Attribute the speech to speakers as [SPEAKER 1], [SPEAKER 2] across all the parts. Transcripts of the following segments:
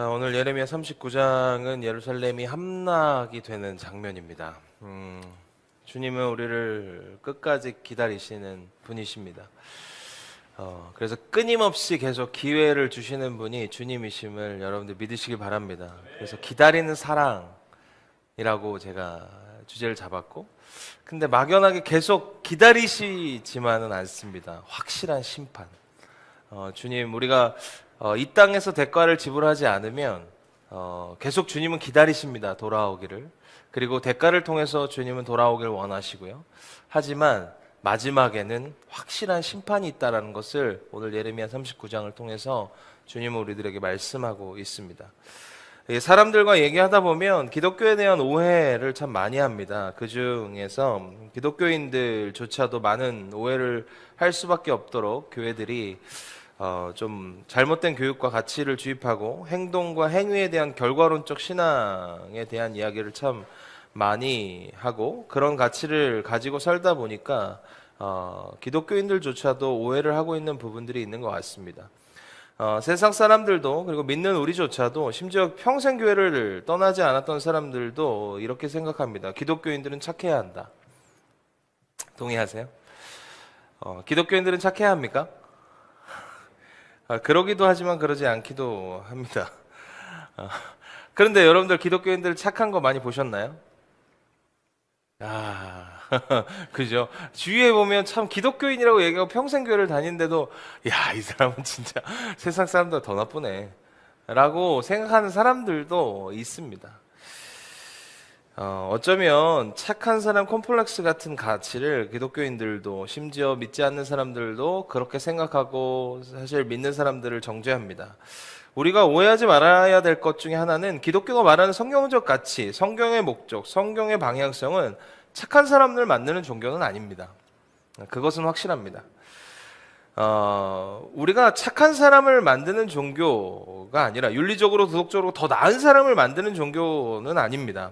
[SPEAKER 1] 오늘 예레미야 39장은 예루살렘이 함락이 되는 장면입니다. 주님은 우리를 끝까지 기다리시는 분이십니다. 그래서 끊임없이 계속 기회를 주시는 분이 주님이심을 여러분들 믿으시길 바랍니다. 그래서 기다리는 사랑이라고 제가 주제를 잡았고, 근데 막연하게 계속 기다리시지만은 않습니다. 확실한 심판. 주님, 우리가 이 땅에서 대가를 지불하지 않으면 계속 주님은 기다리십니다. 돌아오기를. 그리고 대가를 통해서 주님은 돌아오기를 원하시고요. 하지만 마지막에는 확실한 심판이 있다는 것을 오늘 예레미야 39장을 통해서 주님은 우리들에게 말씀하고 있습니다. 사람들과 얘기하다 보면 기독교에 대한 오해를 참 많이 합니다. 그 중에서 기독교인들조차도 많은 오해를 할 수밖에 없도록 교회들이 좀 잘못된 교육과 가치를 주입하고 행동과 행위에 대한 결과론적 신앙에 대한 이야기를 참 많이 하고, 그런 가치를 가지고 살다 보니까 기독교인들조차도 오해를 하고 있는 부분들이 있는 것 같습니다. 세상 사람들도, 그리고 믿는 우리조차도, 심지어 평생 교회를 떠나지 않았던 사람들도 이렇게 생각합니다. 기독교인들은 착해야 한다. 동의하세요? 기독교인들은 착해야 합니까? 그러기도 하지만 그러지 않기도 합니다. 그런데 여러분들 기독교인들 착한 거 많이 보셨나요? 그죠? 주위에 보면 참 기독교인이라고 얘기하고 평생 교회를 다니는데도, 야, 이 사람은 진짜 세상 사람보다 더 나쁘네 라고 생각하는 사람들도 있습니다. 어쩌면 착한 사람 콤플렉스 같은 가치를 기독교인들도, 심지어 믿지 않는 사람들도 그렇게 생각하고 사실 믿는 사람들을 정죄합니다. 우리가 오해하지 말아야 될 것 중에 하나는, 기독교가 말하는 성경적 가치, 성경의 목적, 성경의 방향성은 착한 사람들 만드는 종교는 아닙니다. 그것은 확실합니다. 우리가 착한 사람을 만드는 종교가 아니라 윤리적으로 도덕적으로 더 나은 사람을 만드는 종교는 아닙니다.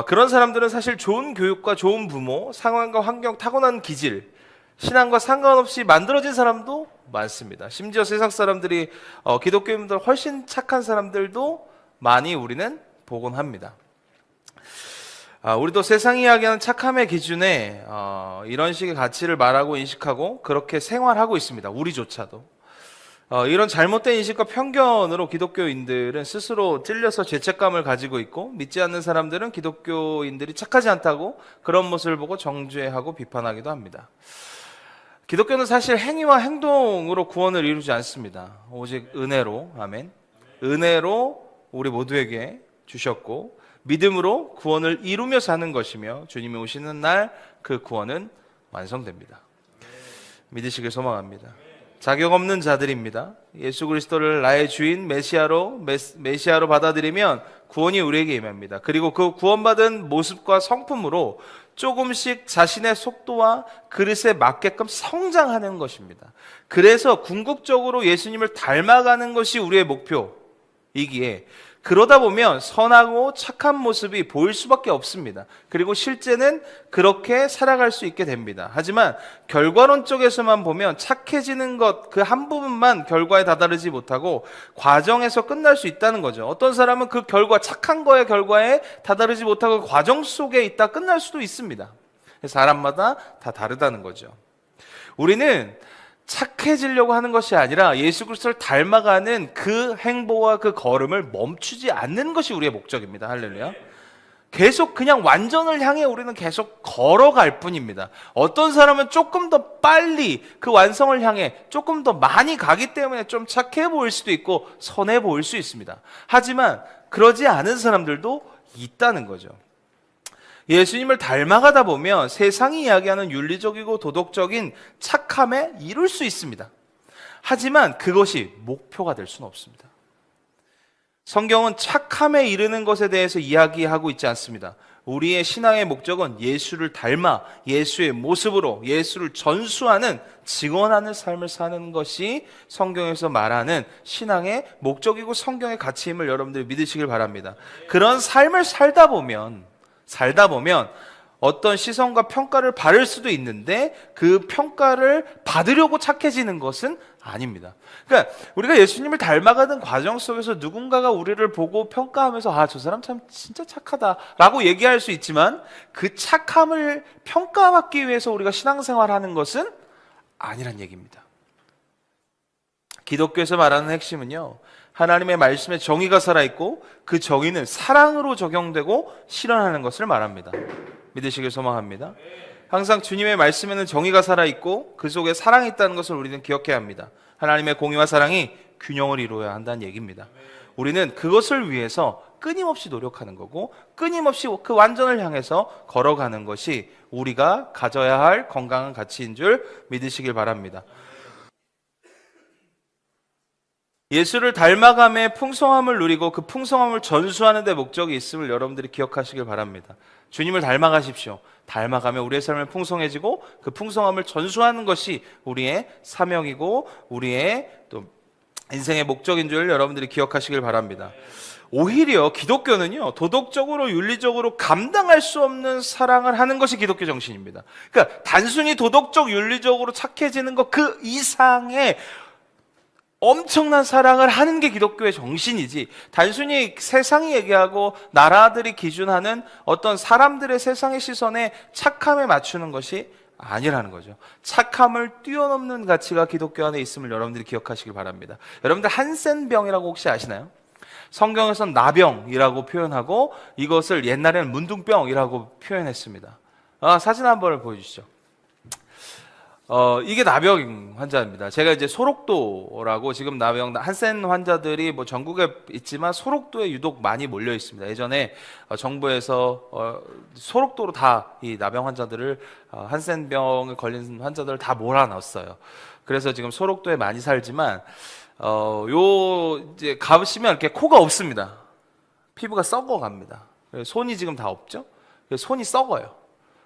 [SPEAKER 1] 그런 사람들은 사실 좋은 교육과 좋은 부모, 상황과 환경, 타고난 기질, 신앙과 상관없이 만들어진 사람도 많습니다. 심지어 세상 사람들이 기독교인들 훨씬 착한 사람들도 많이 우리는 보곤 합니다. 우리도 세상이 이야기하는 착함의 기준에 이런 식의 가치를 말하고 인식하고 그렇게 생활하고 있습니다. 우리조차도. 이런 잘못된 인식과 편견으로 기독교인들은 스스로 찔려서 죄책감을 가지고 있고, 믿지 않는 사람들은 기독교인들이 착하지 않다고 그런 모습을 보고 정죄하고 비판하기도 합니다. 기독교는 사실 행위와 행동으로 구원을 이루지 않습니다. 오직 은혜로, 아멘. 은혜로 우리 모두에게 주셨고, 믿음으로 구원을 이루며 사는 것이며, 주님이 오시는 날 그 구원은 완성됩니다. 믿으시길 소망합니다. 자격 없는 자들입니다. 예수 그리스도를 나의 주인 메시아로 받아들이면 구원이 우리에게 임합니다. 그리고 그 구원받은 모습과 성품으로 조금씩 자신의 속도와 그릇에 맞게끔 성장하는 것입니다. 그래서 궁극적으로 예수님을 닮아가는 것이 우리의 목표이기에, 그러다 보면 선하고 착한 모습이 보일 수밖에 없습니다. 그리고 실제는 그렇게 살아갈 수 있게 됩니다. 하지만 결과론적에서만 보면 착해지는 것, 그 한 부분만 결과에 다다르지 못하고 과정에서 끝날 수 있다는 거죠. 어떤 사람은 그 결과, 착한 거의 결과에 다다르지 못하고 과정 속에 있다 끝날 수도 있습니다. 사람마다 다 다르다는 거죠. 우리는 착해지려고 하는 것이 아니라 예수 그리스도를 닮아가는 그 행보와 그 걸음을 멈추지 않는 것이 우리의 목적입니다. 할렐루야. 계속 그냥 완전을 향해 우리는 계속 걸어갈 뿐입니다. 어떤 사람은 조금 더 빨리 그 완성을 향해 조금 더 많이 가기 때문에 좀 착해 보일 수도 있고 선해 보일 수 있습니다. 하지만 그러지 않은 사람들도 있다는 거죠. 예수님을 닮아가다 보면 세상이 이야기하는 윤리적이고 도덕적인 착함에 이룰 수 있습니다. 하지만 그것이 목표가 될 수는 없습니다. 성경은 착함에 이르는 것에 대해서 이야기하고 있지 않습니다. 우리의 신앙의 목적은 예수를 닮아 예수의 모습으로 예수를 전수하는, 증언하는 삶을 사는 것이 성경에서 말하는 신앙의 목적이고 성경의 가치임을 여러분들이 믿으시길 바랍니다. 그런 삶을 살다 보면 어떤 시선과 평가를 받을 수도 있는데, 그 평가를 받으려고 착해지는 것은 아닙니다. 그러니까 우리가 예수님을 닮아가는 과정 속에서 누군가가 우리를 보고 평가하면서 아, 저 사람 참 진짜 착하다라고 얘기할 수 있지만 그 착함을 평가받기 위해서 우리가 신앙생활하는 것은 아니란 얘기입니다. 기독교에서 말하는 핵심은요, 하나님의 말씀에 정의가 살아있고 그 정의는 사랑으로 적용되고 실현하는 것을 말합니다. 믿으시길 소망합니다. 항상 주님의 말씀에는 정의가 살아있고 그 속에 사랑이 있다는 것을 우리는 기억해야 합니다. 하나님의 공의와 사랑이 균형을 이루어야 한다는 얘기입니다. 우리는 그것을 위해서 끊임없이 노력하는 거고 끊임없이 그 완전을 향해서 걸어가는 것이 우리가 가져야 할 건강한 가치인 줄 믿으시길 바랍니다. 예수를 닮아감의 풍성함을 누리고 그 풍성함을 전수하는 데 목적이 있음을 여러분들이 기억하시길 바랍니다. 주님을 닮아가십시오. 닮아가면 우리의 삶을 풍성해지고 그 풍성함을 전수하는 것이 우리의 사명이고 우리의 또 인생의 목적인 줄 여러분들이 기억하시길 바랍니다. 오히려 기독교는요, 도덕적으로 윤리적으로 감당할 수 없는 사랑을 하는 것이 기독교 정신입니다. 그러니까 단순히 도덕적 윤리적으로 착해지는 것 그 이상의 엄청난 사랑을 하는 게 기독교의 정신이지, 단순히 세상이 얘기하고 나라들이 기준하는 어떤 사람들의 세상의 시선에 착함에 맞추는 것이 아니라는 거죠. 착함을 뛰어넘는 가치가 기독교 안에 있음을 여러분들이 기억하시길 바랍니다. 여러분들 한센병이라고 혹시 아시나요? 성경에서는 나병이라고 표현하고 이것을 옛날에는 문둥병이라고 표현했습니다. 사진 한번 보여주시죠. 이게 나병 환자입니다. 제가 이제 소록도라고, 지금 나병 한센 환자들이 뭐 전국에 있지만 소록도에 유독 많이 몰려 있습니다. 예전에 정부에서 소록도로 다 이 나병 환자들을 한센병에 걸린 환자들을 다 몰아넣었어요. 그래서 지금 소록도에 많이 살지만 요 이제 가보시면 이렇게 코가 없습니다. 피부가 썩어갑니다. 손이 지금 다 없죠. 손이 썩어요.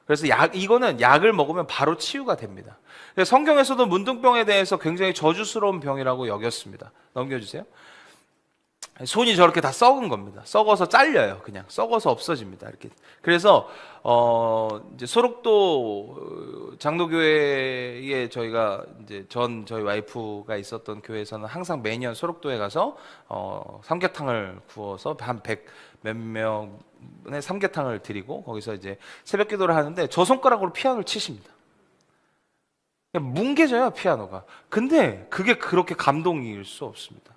[SPEAKER 1] 그래서 이거는 약을 먹으면 바로 치유가 됩니다. 성경에서도 문둥병에 대해서 굉장히 저주스러운 병이라고 여겼습니다. 넘겨주세요. 손이 저렇게 다 썩은 겁니다. 썩어서 잘려요. 그냥 썩어서 없어집니다. 이렇게. 그래서 이제 소록도 장로교회에 저희가 이제 저희 와이프가 있었던 교회에서는 항상 매년 소록도에 가서 삼계탕을 구워서 한 100 몇 명의 삼계탕을 드리고 거기서 이제 새벽 기도를 하는데 저 손가락으로 피아노를 치십니다. 그냥 뭉개져요, 피아노가. 근데 그게 그렇게 감동일 수 없습니다.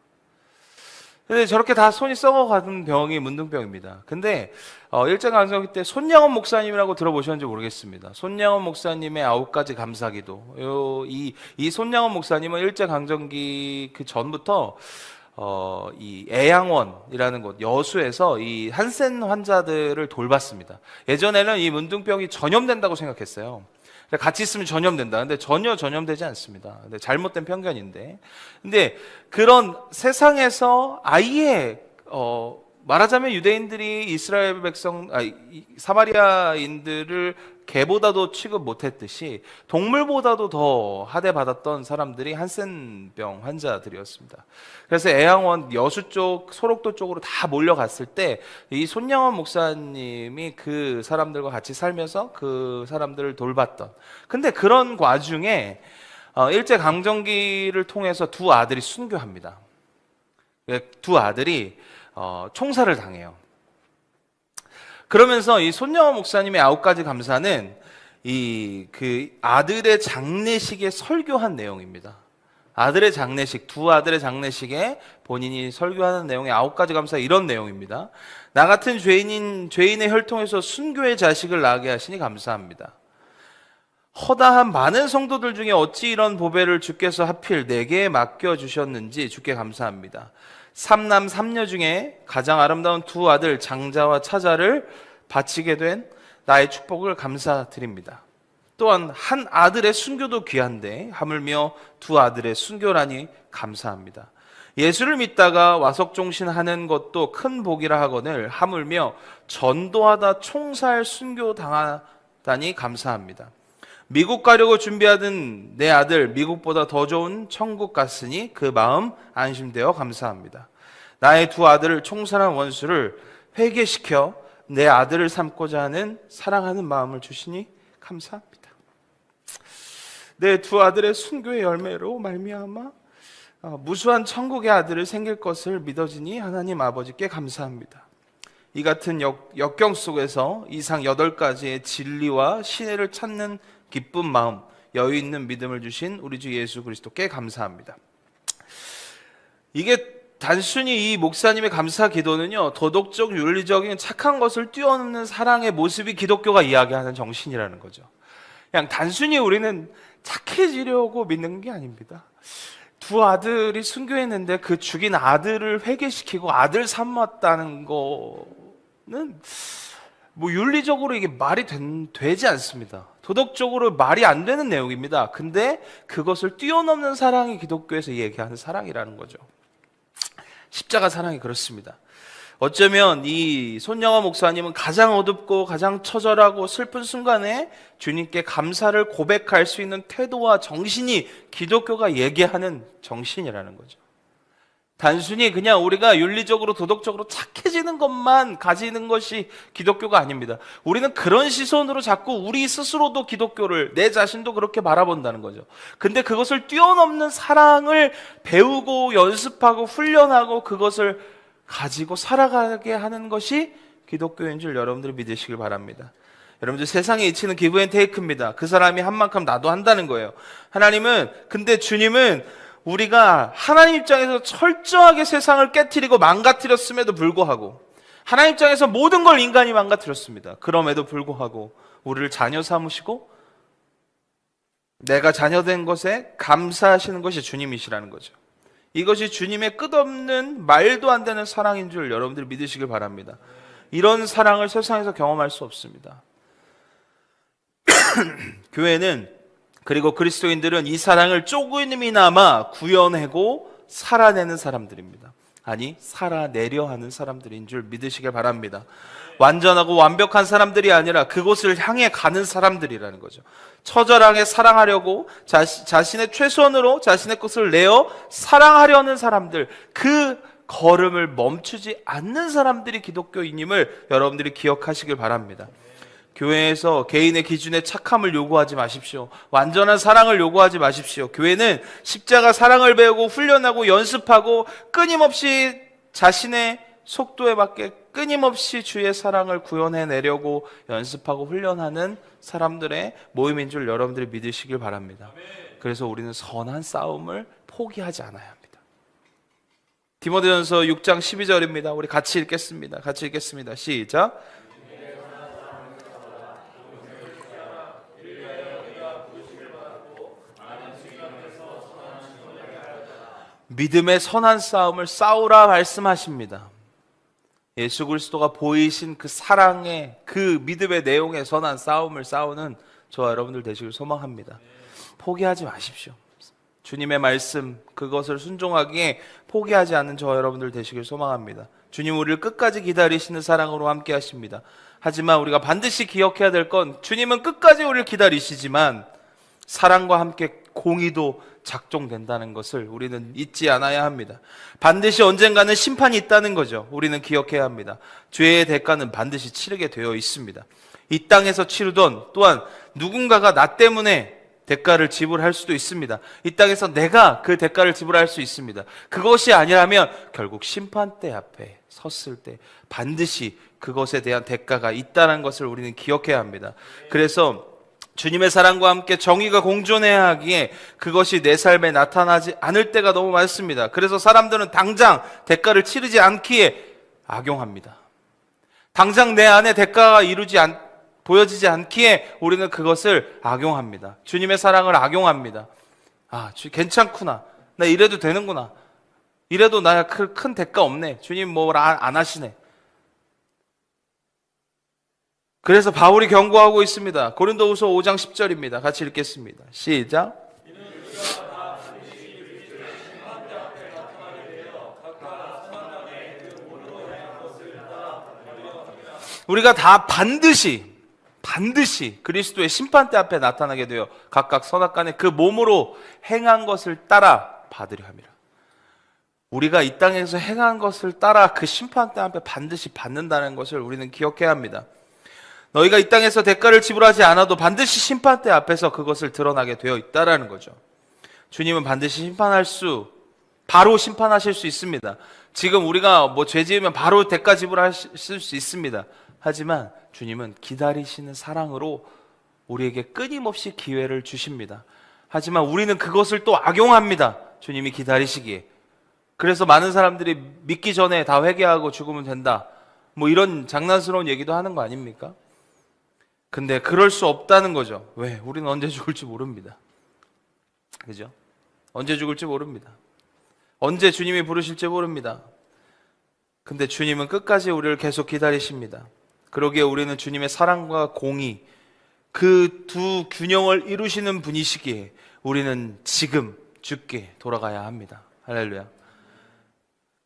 [SPEAKER 1] 근데 저렇게 다 손이 썩어가는 병이 문둥병입니다. 근데 일제강점기 때 손양원 목사님이라고 들어보셨는지 모르겠습니다. 손양원 목사님의 9가지 감사기도. 이 손양원 목사님은 일제강점기 그 전부터 이 애양원이라는 곳 여수에서 이 한센 환자들을 돌봤습니다. 예전에는 이 문둥병이 전염된다고 생각했어요. 같이 있으면 전염된다. 근데 전혀 전염되지 않습니다. 근데 잘못된 편견인데. 근데 그런 세상에서 아예 말하자면 유대인들이 이스라엘 사마리아인들을 개보다도 취급 못했듯이 동물보다도 더 하대받았던 사람들이 한센병 환자들이었습니다. 그래서 애양원 여수 쪽, 소록도 쪽으로 다 몰려갔을 때 이 손양원 목사님이 그 사람들과 같이 살면서 그 사람들을 돌봤던, 근데 그런 과중에 일제강점기를 통해서 두 아들이 순교합니다. 두 아들이 총살을 당해요. 그러면서 이 손양원 목사님의 9가지 감사는 그 아들의 장례식에 설교한 내용입니다. 아들의 장례식, 두 아들의 장례식에 본인이 설교하는 내용의 9가지 감사, 이런 내용입니다. 나 같은 죄인의 혈통에서 순교의 자식을 낳게 하시니 감사합니다. 허다한 많은 성도들 중에 어찌 이런 보배를 주께서 하필 내게 맡겨주셨는지 주께 감사합니다. 3남 3녀 중에 가장 아름다운 두 아들 장자와 차자를 바치게 된 나의 축복을 감사드립니다. 또한 한 아들의 순교도 귀한데 하물며 두 아들의 순교라니 감사합니다. 예수를 믿다가 와석종신하는 것도 큰 복이라 하거늘 하물며 전도하다 총살 순교 당하다니 감사합니다. 미국 가려고 준비하던 내 아들 미국보다 더 좋은 천국 갔으니 그 마음 안심되어 감사합니다. 나의 두 아들을 총살한 원수를 회개시켜 내 아들을 삼고자 하는 사랑하는 마음을 주시니 감사합니다. 내 두 아들의 순교의 열매로 말미암아 무수한 천국의 아들을 생길 것을 믿어지니 하나님 아버지께 감사합니다. 이 같은 역경 속에서 이상 8가지의 진리와 신뢰를 찾는 기쁜 마음, 여유 있는 믿음을 주신 우리 주 예수 그리스도께 감사합니다. 이게 단순히 이 목사님의 감사 기도는요, 도덕적, 윤리적인 착한 것을 뛰어넘는 사랑의 모습이 기독교가 이야기하는 정신이라는 거죠. 그냥 단순히 우리는 착해지려고 믿는 게 아닙니다. 두 아들이 순교했는데 그 죽인 아들을 회개시키고 아들 삼았다는 거는 뭐 윤리적으로 이게 말이 되지 않습니다. 도덕적으로 말이 안 되는 내용입니다. 근데 그것을 뛰어넘는 사랑이 기독교에서 얘기하는 사랑이라는 거죠. 십자가 사랑이 그렇습니다. 어쩌면 이 손영화 목사님은 가장 어둡고 가장 처절하고 슬픈 순간에 주님께 감사를 고백할 수 있는 태도와 정신이 기독교가 얘기하는 정신이라는 거죠. 단순히 그냥 우리가 윤리적으로 도덕적으로 착해지는 것만 가지는 것이 기독교가 아닙니다. 우리는 그런 시선으로 자꾸 우리 스스로도 기독교를, 내 자신도 그렇게 바라본다는 거죠. 근데 그것을 뛰어넘는 사랑을 배우고 연습하고 훈련하고 그것을 가지고 살아가게 하는 것이 기독교인 줄 여러분들이 믿으시길 바랍니다. 여러분들, 세상에 이치는 기브 앤 테이크입니다. 그 사람이 한 만큼 나도 한다는 거예요. 근데 주님은 우리가 하나님 입장에서 철저하게 세상을 깨트리고 망가뜨렸음에도 불구하고, 하나님 입장에서 모든 걸 인간이 망가뜨렸습니다. 그럼에도 불구하고 우리를 자녀 삼으시고 내가 자녀된 것에 감사하시는 것이 주님이시라는 거죠. 이것이 주님의 끝없는 말도 안 되는 사랑인 줄 여러분들이 믿으시길 바랍니다. 이런 사랑을 세상에서 경험할 수 없습니다. 교회는, 그리고 그리스도인들은 이 사랑을 조금이나마 구현하고 살아내는 사람들입니다. 아니, 살아내려 하는 사람들인 줄 믿으시길 바랍니다. 완전하고 완벽한 사람들이 아니라 그곳을 향해 가는 사람들이라는 거죠. 처절하게 사랑하려고 자신의 최선으로 자신의 것을 내어 사랑하려는 사람들, 그 걸음을 멈추지 않는 사람들이 기독교인임을 여러분들이 기억하시길 바랍니다. 교회에서 개인의 기준에 착함을 요구하지 마십시오. 완전한 사랑을 요구하지 마십시오. 교회는 십자가 사랑을 배우고 훈련하고 연습하고 끊임없이 자신의 속도에 맞게 끊임없이 주의 사랑을 구현해내려고 연습하고 훈련하는 사람들의 모임인 줄 여러분들이 믿으시길 바랍니다. 그래서 우리는 선한 싸움을 포기하지 않아야 합니다. 디모데전서 6장 12절입니다. 우리 같이 읽겠습니다. 시작. 믿음의 선한 싸움을 싸우라 말씀하십니다. 예수 그리스도가 보이신 그 사랑의, 그 믿음의 내용의 선한 싸움을 싸우는 저와 여러분들 되시길 소망합니다. 포기하지 마십시오. 주님의 말씀, 그것을 순종하기에 포기하지 않는 저와 여러분들 되시길 소망합니다. 주님 우리를 끝까지 기다리시는 사랑으로 함께 하십니다. 하지만 우리가 반드시 기억해야 될 건, 주님은 끝까지 우리를 기다리시지만 사랑과 함께 공의도 작동된다는 것을 우리는 잊지 않아야 합니다. 반드시 언젠가는 심판이 있다는 거죠. 우리는 기억해야 합니다. 죄의 대가는 반드시 치르게 되어 있습니다. 이 땅에서 치르던, 또한 누군가가 나 때문에 대가를 지불할 수도 있습니다. 이 땅에서 내가 그 대가를 지불할 수 있습니다. 그것이 아니라면 결국 심판대 앞에 섰을 때 반드시 그것에 대한 대가가 있다는 것을 우리는 기억해야 합니다. 그래서 주님의 사랑과 함께 정의가 공존해야 하기에 그것이 내 삶에 나타나지 않을 때가 너무 많습니다. 그래서 사람들은 당장 대가를 치르지 않기에 악용합니다. 당장 내 안에 대가가 보여지지 않기에 우리는 그것을 악용합니다. 주님의 사랑을 악용합니다. 괜찮구나. 나 이래도 되는구나. 이래도 나 큰 대가 없네. 주님 뭘 안 하시네. 그래서 바울이 경고하고 있습니다. 고린도후서 5장 10절입니다. 같이 읽겠습니다. 시작. 우리가 다 반드시 그리스도의 심판대 앞에 나타나게 되어 각각 선악간에 그 몸으로 행한 것을 따라 받으려 함이라. 우리가 이 땅에서 행한 것을 따라 그 심판대 앞에 반드시 받는다는 것을 우리는 기억해야 합니다. 너희가 이 땅에서 대가를 지불하지 않아도 반드시 심판대 앞에서 그것을 드러나게 되어 있다라는 거죠. 주님은 반드시 심판할 수 바로 심판하실 수 있습니다. 지금 우리가 뭐 죄 지으면 바로 대가 지불하실 수 있습니다. 하지만 주님은 기다리시는 사랑으로 우리에게 끊임없이 기회를 주십니다. 하지만 우리는 그것을 또 악용합니다. 주님이 기다리시기에. 그래서 많은 사람들이 믿기 전에 다 회개하고 죽으면 된다, 뭐 이런 장난스러운 얘기도 하는 거 아닙니까? 근데 그럴 수 없다는 거죠. 왜? 우리는 언제 죽을지 모릅니다. 그죠? 언제 죽을지 모릅니다. 언제 주님이 부르실지 모릅니다. 근데 주님은 끝까지 우리를 계속 기다리십니다. 그러기에 우리는 주님의 사랑과 공의, 그 두 균형을 이루시는 분이시기에 우리는 지금 주께 돌아가야 합니다. 할렐루야.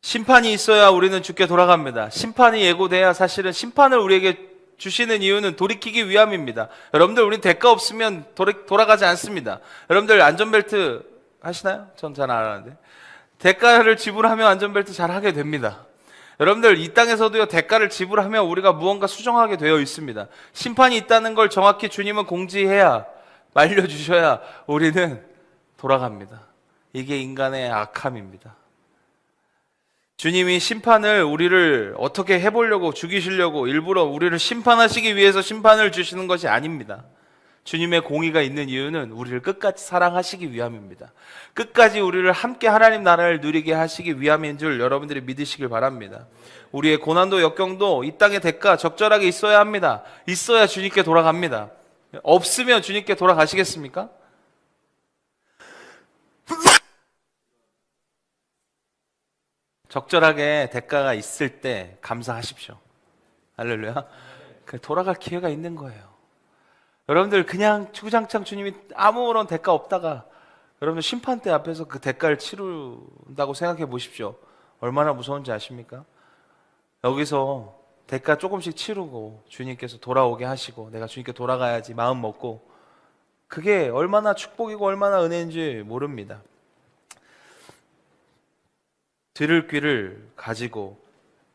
[SPEAKER 1] 심판이 있어야 우리는 주께 돌아갑니다. 심판이 예고돼야, 사실은 심판을 우리에게 주시는 이유는 돌이키기 위함입니다. 여러분들, 우린 대가 없으면 돌아가지 않습니다. 여러분들 안전벨트 하시나요? 전 잘 안 하는데. 대가를 지불하면 안전벨트 잘 하게 됩니다. 여러분들, 이 땅에서도요, 대가를 지불하면 우리가 무언가 수정하게 되어 있습니다. 심판이 있다는 걸 정확히 주님은 공지해야, 말려주셔야 우리는 돌아갑니다. 이게 인간의 악함입니다. 주님이 심판을 우리를 어떻게 해보려고, 죽이시려고 일부러 우리를 심판하시기 위해서 심판을 주시는 것이 아닙니다. 주님의 공의가 있는 이유는 우리를 끝까지 사랑하시기 위함입니다. 끝까지 우리를 함께 하나님 나라를 누리게 하시기 위함인 줄 여러분들이 믿으시길 바랍니다. 우리의 고난도 역경도 이 땅의 대가 적절하게 있어야 합니다. 있어야 주님께 돌아갑니다. 없으면 주님께 돌아가시겠습니까? 적절하게 대가가 있을 때 감사하십시오. 할렐루야. 돌아갈 기회가 있는 거예요. 여러분들, 그냥 주구장창 주님이 아무런 대가 없다가 여러분들 심판대 앞에서 그 대가를 치른다고 생각해 보십시오. 얼마나 무서운지 아십니까? 여기서 대가 조금씩 치르고 주님께서 돌아오게 하시고 내가 주님께 돌아가야지 마음 먹고, 그게 얼마나 축복이고 얼마나 은혜인지 모릅니다. 들을 귀를 가지고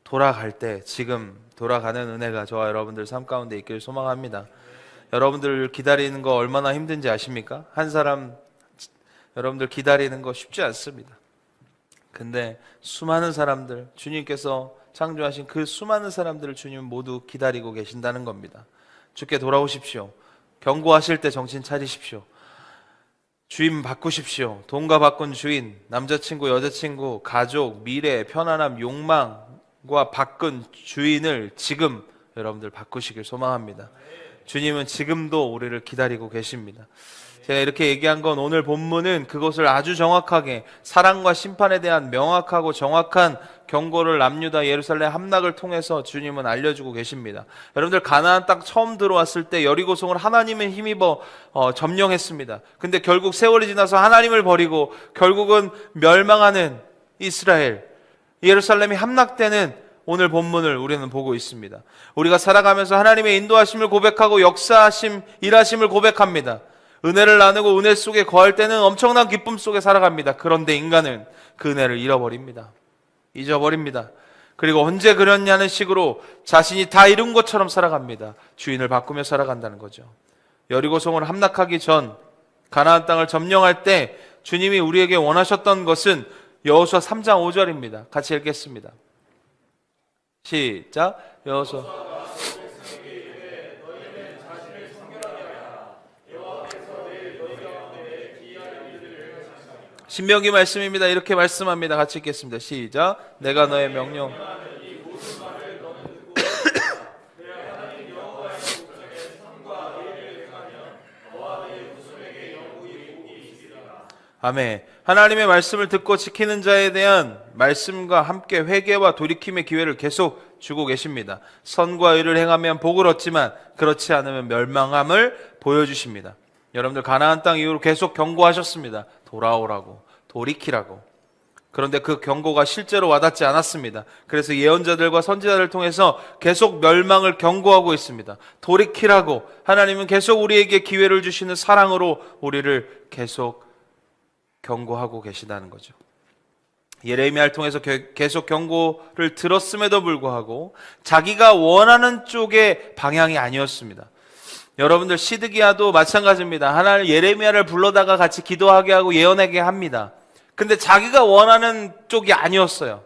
[SPEAKER 1] 돌아갈 때 지금 돌아가는 은혜가 저와 여러분들 삶 가운데 있기를 소망합니다. 여러분들 기다리는 거 얼마나 힘든지 아십니까? 한 사람 여러분들 기다리는 거 쉽지 않습니다. 근데 수많은 사람들, 주님께서 창조하신 그 수많은 사람들을 주님은 모두 기다리고 계신다는 겁니다. 주께 돌아오십시오. 경고하실 때 정신 차리십시오. 주인 바꾸십시오. 돈과 바꾼 주인, 남자친구, 여자친구, 가족, 미래, 편안함, 욕망과 바꾼 주인을 지금 여러분들 바꾸시길 소망합니다. 주님은 지금도 우리를 기다리고 계십니다. 제가 이렇게 얘기한 건 오늘 본문은 그것을 아주 정확하게, 사랑과 심판에 대한 명확하고 정확한 경고를 남유다 예루살렘 함락을 통해서 주님은 알려주고 계십니다. 여러분들, 가나안 땅 처음 들어왔을 때 여리고성을 하나님의 힘입어 점령했습니다. 근데 결국 세월이 지나서 하나님을 버리고 결국은 멸망하는 이스라엘, 예루살렘이 함락되는 오늘 본문을 우리는 보고 있습니다. 우리가 살아가면서 하나님의 인도하심을 고백하고 역사하심, 일하심을 고백합니다. 은혜를 나누고 은혜 속에 거할 때는 엄청난 기쁨 속에 살아갑니다. 그런데 인간은 그 은혜를 잃어버립니다. 잊어버립니다. 그리고 언제 그랬냐는 식으로 자신이 다 이룬 것처럼 살아갑니다. 주인을 바꾸며 살아간다는 거죠. 여리고성을 함락하기 전, 가나안 땅을 점령할 때 주님이 우리에게 원하셨던 것은 여호수아 3장 5절입니다. 같이 읽겠습니다. 시작. 여호수아. 신명기 말씀입니다. 이렇게 말씀합니다. 같이 읽겠습니다. 시작. 내가 너의 명령. 아멘. 하나님의 말씀을 듣고 지키는 자에 대한 말씀과 함께 회개와 돌이킴의 기회를 계속 주고 계십니다. 선과 의를 행하면 복을 얻지만 그렇지 않으면 멸망함을 보여주십니다. 여러분들, 가나안 땅 이후로 계속 경고하셨습니다. 돌아오라고, 돌이키라고. 그런데 그 경고가 실제로 와닿지 않았습니다. 그래서 예언자들과 선지자들을 통해서 계속 멸망을 경고하고 있습니다. 돌이키라고. 하나님은 계속 우리에게 기회를 주시는 사랑으로 우리를 계속 경고하고 계시다는 거죠. 예레미야를 통해서 계속 경고를 들었음에도 불구하고 자기가 원하는 쪽의 방향이 아니었습니다. 여러분들, 시드기야도 마찬가지입니다. 하나님 예레미야를 불러다가 같이 기도하게 하고 예언하게 합니다. 근데 자기가 원하는 쪽이 아니었어요.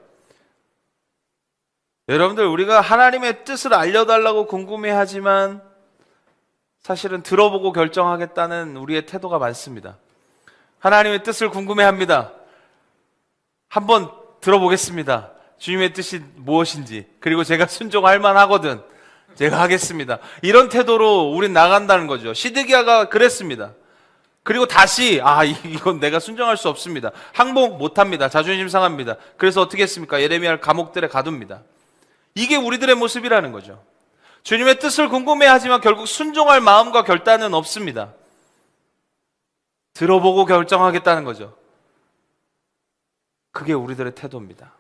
[SPEAKER 1] 여러분들, 우리가 하나님의 뜻을 알려달라고 궁금해하지만 사실은 들어보고 결정하겠다는 우리의 태도가 많습니다. 하나님의 뜻을 궁금해합니다. 한번 들어보겠습니다. 주님의 뜻이 무엇인지, 그리고 제가 순종할 만하거든 제가 하겠습니다. 이런 태도로 우린 나간다는 거죠. 시드기야가 그랬습니다. 그리고 다시 이건 내가 순종할 수 없습니다. 항복 못합니다. 자존심 상합니다. 그래서 어떻게 했습니까? 예레미야를 감옥들에 가둡니다. 이게 우리들의 모습이라는 거죠. 주님의 뜻을 궁금해하지만 결국 순종할 마음과 결단은 없습니다. 들어보고 결정하겠다는 거죠. 그게 우리들의 태도입니다.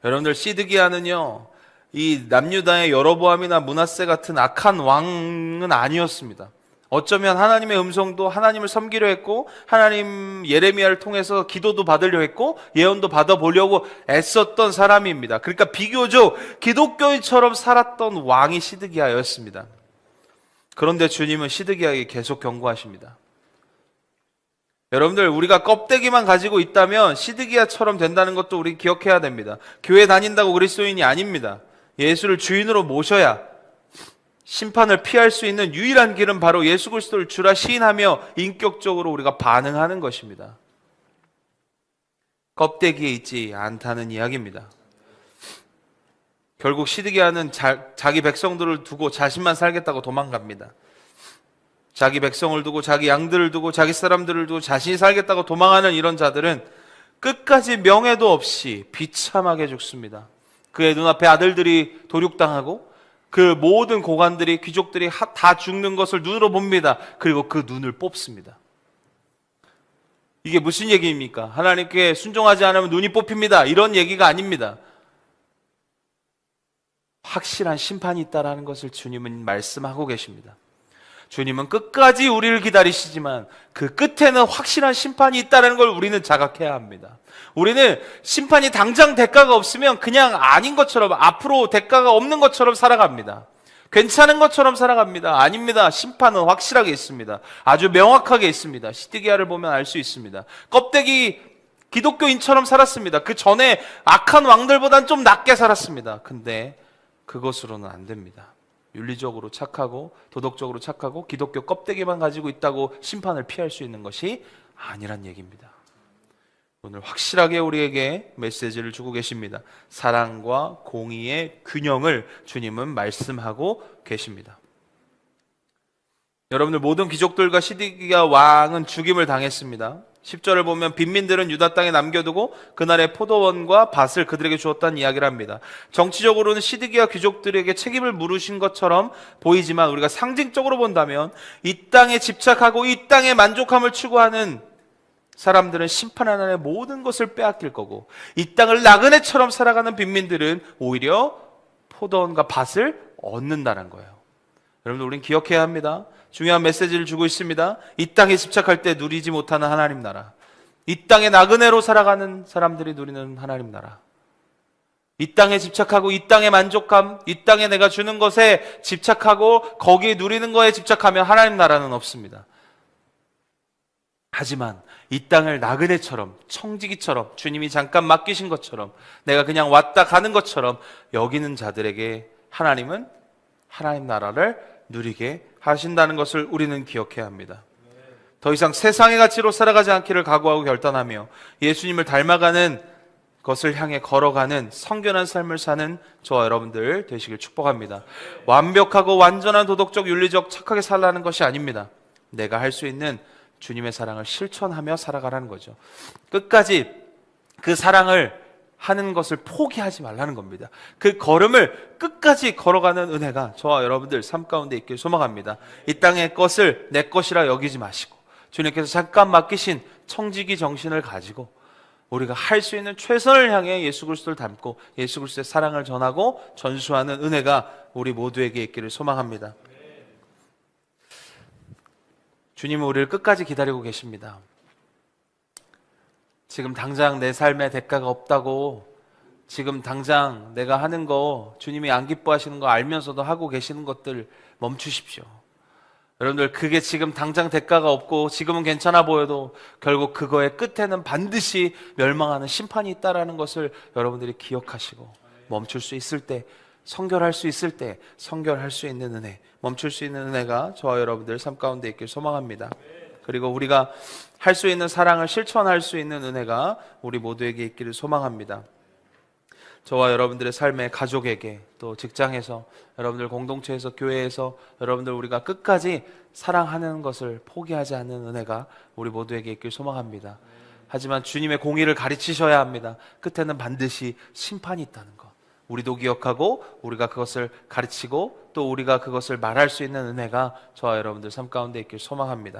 [SPEAKER 1] 여러분들, 시드기야는요, 이 남유다의 여로보암이나 므낫세 같은 악한 왕은 아니었습니다. 어쩌면 하나님의 음성도 하나님을 섬기려 했고, 하나님 예레미야를 통해서 기도도 받으려 했고, 예언도 받아보려고 애썼던 사람입니다. 그러니까 비교적 기독교인처럼 살았던 왕이 시드기야였습니다. 그런데 주님은 시드기야에게 계속 경고하십니다. 여러분들, 우리가 껍데기만 가지고 있다면 시드기야처럼 된다는 것도 우리 기억해야 됩니다. 교회 다닌다고 그리스도인이 아닙니다. 예수를 주인으로 모셔야 심판을 피할 수 있는 유일한 길은 바로 예수 그리스도를 주라 시인하며 인격적으로 우리가 반응하는 것입니다. 껍데기에 있지 않다는 이야기입니다. 결국 시드기야는 자기 백성들을 두고 자신만 살겠다고 도망갑니다. 자기 백성을 두고, 자기 양들을 두고, 자기 사람들을 두고 자신이 살겠다고 도망하는 이런 자들은 끝까지 명예도 없이 비참하게 죽습니다. 그의 눈앞에 아들들이 도륙당하고 그 모든 고관들이, 귀족들이 다 죽는 것을 눈으로 봅니다. 그리고 그 눈을 뽑습니다. 이게 무슨 얘기입니까? 하나님께 순종하지 않으면 눈이 뽑힙니다. 이런 얘기가 아닙니다. 확실한 심판이 있다라는 것을 주님은 말씀하고 계십니다. 주님은 끝까지 우리를 기다리시지만 그 끝에는 확실한 심판이 있다는 걸 우리는 자각해야 합니다. 우리는 심판이 당장 대가가 없으면 그냥 아닌 것처럼, 앞으로 대가가 없는 것처럼 살아갑니다. 괜찮은 것처럼 살아갑니다. 아닙니다. 심판은 확실하게 있습니다. 아주 명확하게 있습니다. 시드기야를 보면 알 수 있습니다. 껍데기 기독교인처럼 살았습니다. 그 전에 악한 왕들보단 좀 낫게 살았습니다. 근데 그것으로는 안 됩니다. 윤리적으로 착하고 도덕적으로 착하고 기독교 껍데기만 가지고 있다고 심판을 피할 수 있는 것이 아니란 얘기입니다. 오늘 확실하게 우리에게 메시지를 주고 계십니다. 사랑과 공의의 균형을 주님은 말씀하고 계십니다. 여러분들, 모든 귀족들과 시드기야 왕은 죽임을 당했습니다. 10절을 보면 빈민들은 유다 땅에 남겨두고 그날의 포도원과 밭을 그들에게 주었다는 이야기를 합니다. 정치적으로는 시드기야 귀족들에게 책임을 물으신 것처럼 보이지만 우리가 상징적으로 본다면 이 땅에 집착하고 이 땅의 만족함을 추구하는 사람들은 심판한 날에 모든 것을 빼앗길 거고, 이 땅을 나그네처럼 살아가는 빈민들은 오히려 포도원과 밭을 얻는다는 거예요. 여러분들, 우리는 기억해야 합니다. 중요한 메시지를 주고 있습니다. 이 땅에 집착할 때 누리지 못하는 하나님 나라, 이 땅에 나그네로 살아가는 사람들이 누리는 하나님 나라, 이 땅에 집착하고 이 땅의 만족감, 이 땅에 내가 주는 것에 집착하고 거기에 누리는 거에 집착하면 하나님 나라는 없습니다. 하지만 이 땅을 나그네처럼, 청지기처럼, 주님이 잠깐 맡기신 것처럼, 내가 그냥 왔다 가는 것처럼 여기는 자들에게 하나님은 하나님 나라를 누리게 하신다는 것을 우리는 기억해야 합니다. 더 이상 세상의 가치로 살아가지 않기를 각오하고 결단하며 예수님을 닮아가는 것을 향해 걸어가는 성결한 삶을 사는 저와 여러분들 되시길 축복합니다. 완벽하고 완전한 도덕적, 윤리적 착하게 살라는 것이 아닙니다. 내가 할 수 있는 주님의 사랑을 실천하며 살아가라는 거죠. 끝까지 그 사랑을 하는 것을 포기하지 말라는 겁니다. 그 걸음을 끝까지 걸어가는 은혜가 저와 여러분들 삶 가운데 있길 소망합니다. 이 땅의 것을 내 것이라 여기지 마시고 주님께서 잠깐 맡기신 청지기 정신을 가지고 우리가 할 수 있는 최선을 향해 예수 그리스도를 닮고 예수 그리스도의 사랑을 전하고 전수하는 은혜가 우리 모두에게 있기를 소망합니다. 주님은 우리를 끝까지 기다리고 계십니다. 지금 당장 내 삶에 대가가 없다고, 지금 당장 내가 하는 거 주님이 안 기뻐하시는 거 알면서도 하고 계시는 것들 멈추십시오. 여러분들 그게 지금 당장 대가가 없고 지금은 괜찮아 보여도 결국 그거의 끝에는 반드시 멸망하는 심판이 있다라는 것을 여러분들이 기억하시고 멈출 수 있을 때, 성결할 수 있을 때 성결할 수 있는 은혜, 멈출 수 있는 은혜가 저와 여러분들 삶 가운데 있길 소망합니다. 그리고 우리가 할 수 있는 사랑을 실천할 수 있는 은혜가 우리 모두에게 있기를 소망합니다. 저와 여러분들의 삶에, 가족에게, 또 직장에서, 여러분들 공동체에서, 교회에서 여러분들 우리가 끝까지 사랑하는 것을 포기하지 않는 은혜가 우리 모두에게 있길 소망합니다. 하지만 주님의 공의를 가르치셔야 합니다. 끝에는 반드시 심판이 있다는 것, 우리도 기억하고 우리가 그것을 가르치고 또 우리가 그것을 말할 수 있는 은혜가 저와 여러분들 삶 가운데 있길 소망합니다.